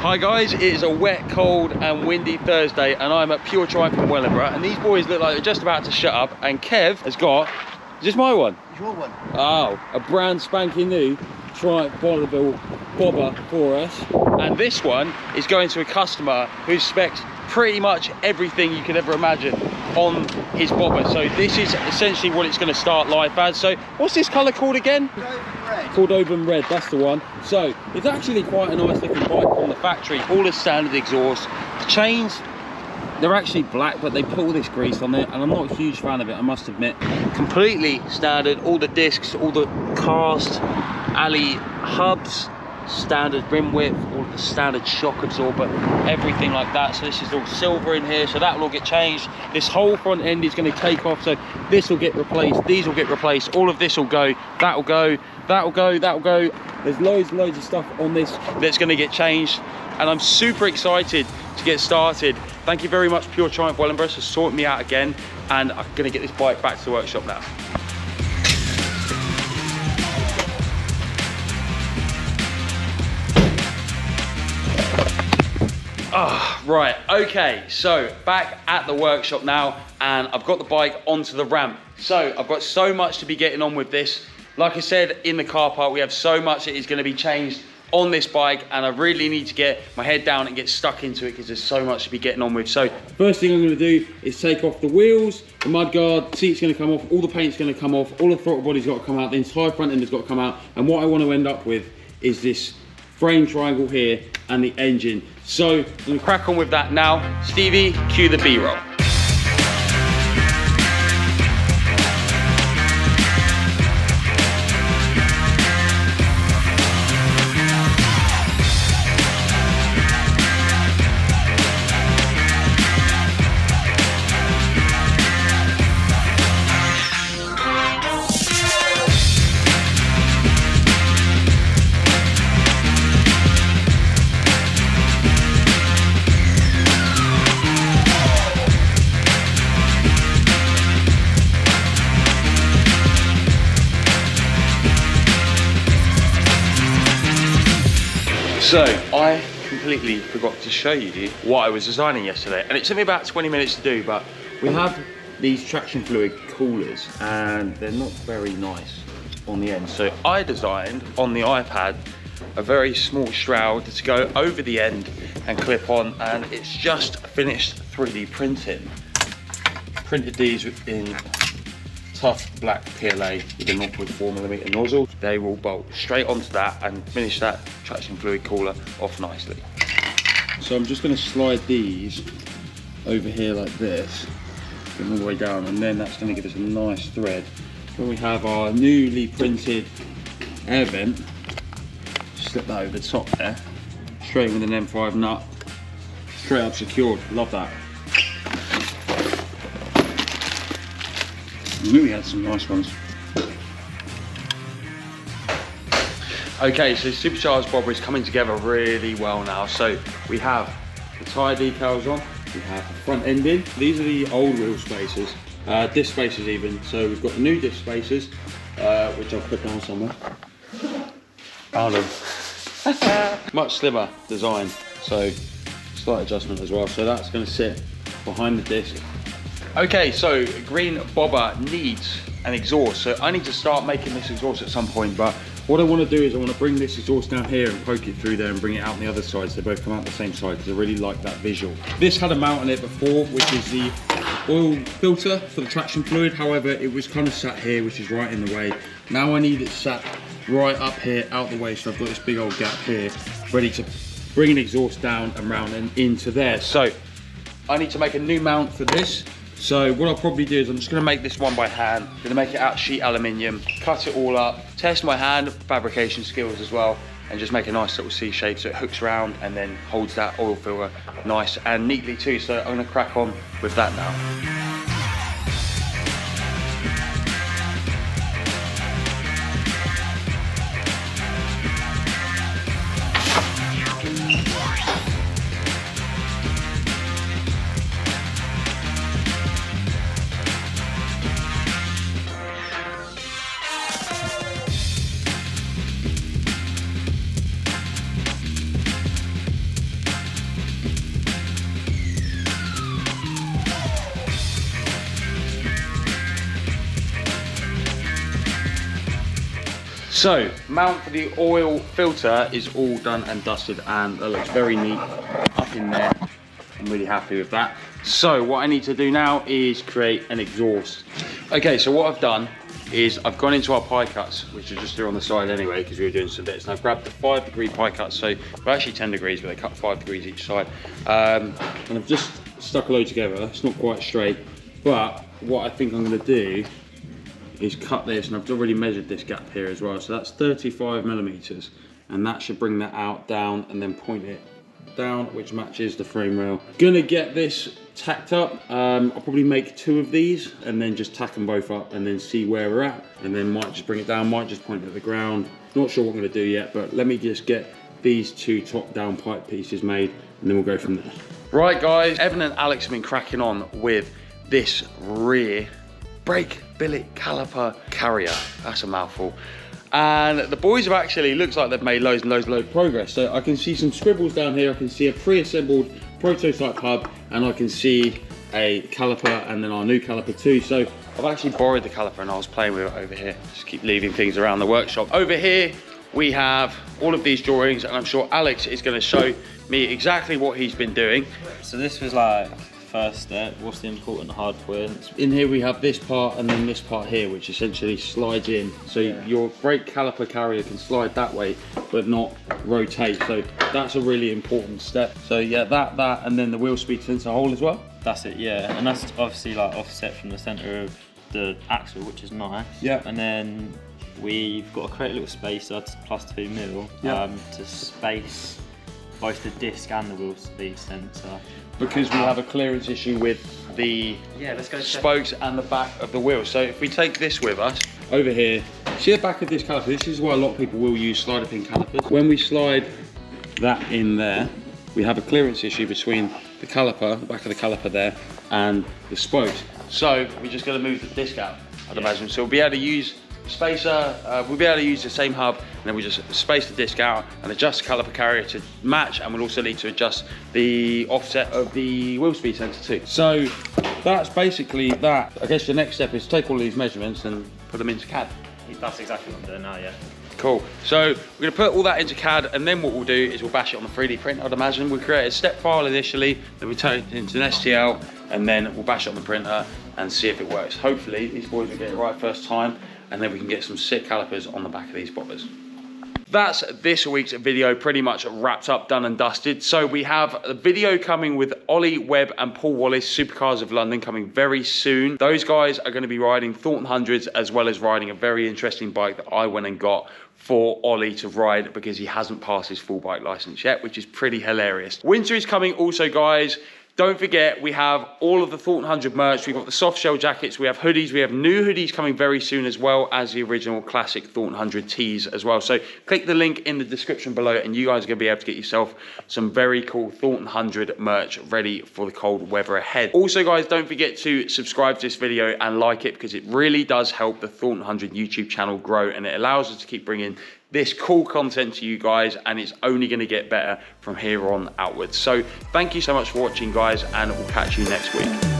Hi guys, it is a wet, cold and windy Thursday and I'm at Pure Triumph in Wellingborough and these boys look like they're just about to shut up and Kev has got, is this my one? It's your one. Oh, a brand spanking new Triumph bobber for us. And this one is going to a customer who specs pretty much everything you could ever imagine on his bobber. So this is essentially what it's going to start life as. So what's this colour called again? Called Open Red, that's the one. So it's actually quite a nice looking bike from the factory. All the standard exhaust. The chains, they're actually black, but they put all this grease on it, and I'm not a huge fan of it, I must admit. Completely standard, all the discs, all the cast alley hubs, standard rim width, all the standard shock absorber, everything like that. So this is all silver in here, so that will all get changed. This whole front end is going to take off, so this will get replaced, these will get replaced, all of this will go, that will go, that will go, that will go. There's loads and loads of stuff on this that's going to get changed, and I'm super excited to get started. Thank you very much Pure Triumph Wellingborough for sorting me out again, and I'm going to get this bike back to the workshop now. Right, okay, so back at the workshop now, and I've got the bike onto the ramp. So I've got so much to be getting on with this. Like I said, in the car park, we have so much that is going to be changed on this bike, and I really need to get my head down and get stuck into it because there's so much to be getting on with. So first thing I'm going to do is take off the wheels, the mudguard, the seat's going to come off, all the paint's going to come off, all the throttle body's got to come out, the entire front end has got to come out, and what I want to end up with is this frame triangle here and the engine. So I'm going to crack on with that now. Stevie, cue the B-roll. So I completely forgot to show you what I was designing yesterday, and it took me about 20 minutes to do, but we have these traction fluid coolers and they're not very nice on the end. So I designed on the iPad a very small shroud to go over the end and clip on, and it's just finished 3D printing. Printed these in tough black PLA with a 0.4mm nozzle. They will bolt straight onto that and finish that traction fluid cooler off nicely. So I'm just going to slide these over here like this, all the way down, and then that's going to give us a nice thread. Then we have our newly printed air vent. Slip that over the top there, straight with an M5 nut, straight up secured. Love that. We had some nice ones. Okay, so supercharged bobber is coming together really well now. So we have the tyre decals on, we have the front end in. These are the old wheel spacers, disc spacers even. So we've got the new disc spacers, which I'll put down somewhere. Found them. Much slimmer design, so slight adjustment as well. So that's going to sit behind the disc. Okay, so green bobber needs an exhaust, so I need to start making this exhaust at some point, but what I want to do is I want to bring this exhaust down here and poke it through there and bring it out on the other side so they both come out the same side, because I really like that visual. This had a mount on it before, which is the oil filter for the traction fluid. However, it was kind of sat here, which is right in the way. Now I need it sat right up here, out the way, so I've got this big old gap here, ready to bring an exhaust down and round and into there. So I need to make a new mount for this. So what I'll probably do is I'm just going to make this one by hand. I'm going to make it out of sheet aluminium, cut it all up, test my hand fabrication skills as well, and just make a nice little C shape so it hooks around and then holds that oil filler nice and neatly too. So I'm going to crack on with that now. So, mount for the oil filter is all done and dusted, and that looks very neat up in there. I'm really happy with that. So what I need to do now is create an exhaust. Okay, so what I've done is I've gone into our pie cuts, which are just here on the side anyway, because we were doing some bits, and I've grabbed the 5-degree pie cuts. So they're actually 10 degrees, but they cut 5 degrees each side. And I've just stuck a load together. It's not quite straight, but what I think I'm gonna do is cut this, and I've already measured this gap here as well. So that's 35 millimeters, and that should bring that out, down, and then point it down, which matches the frame rail. Gonna get this tacked up. I'll probably make 2 of these and then just tack them both up and then see where we're at, and then might just bring it down, might just point it at the ground. Not sure what I'm gonna do yet, but let me just get these 2 top down pipe pieces made, and then we'll go from there. Right guys, Evan and Alex have been cracking on with this rear brake billet caliper carrier. That's a mouthful. And the boys have actually, looks like they've made loads and loads of progress. So I can see some scribbles down here. I can see a pre-assembled prototype hub, and I can see a caliper, and then our new caliper too. So I've actually borrowed the caliper and I was playing with it over here. Just keep leaving things around the workshop. Over here, we have all of these drawings, and I'm sure Alex is going to show me exactly what he's been doing. So this was like first step, what's the important hard points. In here we have this part and then this part here, which essentially slides in. So your brake caliper carrier can slide that way, but not rotate. So that's a really important step. So yeah, that, and then the wheel speed sensor hole as well. That's it, yeah. And that's obviously like offset from the center of the axle, which is nice. Yeah. And then we've got to create a little spacer to +2 mil to space both the disc and the wheel speed sensor. Because we have a clearance issue with the spokes and the back of the wheel. So if we take this with us, over here, see the back of this caliper? This is why a lot of people will use slider pin calipers. When we slide that in there, we have a clearance issue between the caliper, the back of the caliper there, and the spokes. So we're just gonna move the disc out, I'd imagine. So we'll be able to use spacer, we'll be able to use the same hub, and then we just space the disc out and adjust the caliper carrier to match, and we'll also need to adjust the offset of the wheel speed sensor too. So that's basically that. I guess the next step is take all of these measurements and put them into CAD. That's exactly what I'm doing now, yeah. Cool. So we're going to put all that into CAD, and then what we'll do is we'll bash it on the 3D print, I'd imagine. We'll create a step file initially, then we turn it into an STL, and then we'll bash it on the printer and see if it works. Hopefully these boys will get it right first time, and then we can get some sick calipers on the back of these bobbers. That's this week's video pretty much wrapped up, done and dusted. So we have a video coming with Ollie Webb and Paul Wallace, Supercars of London, coming very soon. Those guys are going to be riding Thornton Hundreds, as well as riding a very interesting bike that I went and got for Ollie to ride because he hasn't passed his full bike license yet, which is pretty hilarious. Winter is coming also, guys. Don't forget, we have all of the Thornton 100 merch. We've got the soft shell jackets, we have hoodies, we have new hoodies coming very soon, as well as the original classic Thornton 100 tees as well. So click the link in the description below, and you guys are gonna be able to get yourself some very cool Thornton 100 merch ready for the cold weather ahead. Also guys, don't forget to subscribe to this video and like it, because it really does help the Thornton 100 YouTube channel grow, and it allows us to keep bringing this cool content to you guys, and it's only going to get better from here on outwards. So thank you so much for watching, guys, and we'll catch you next week.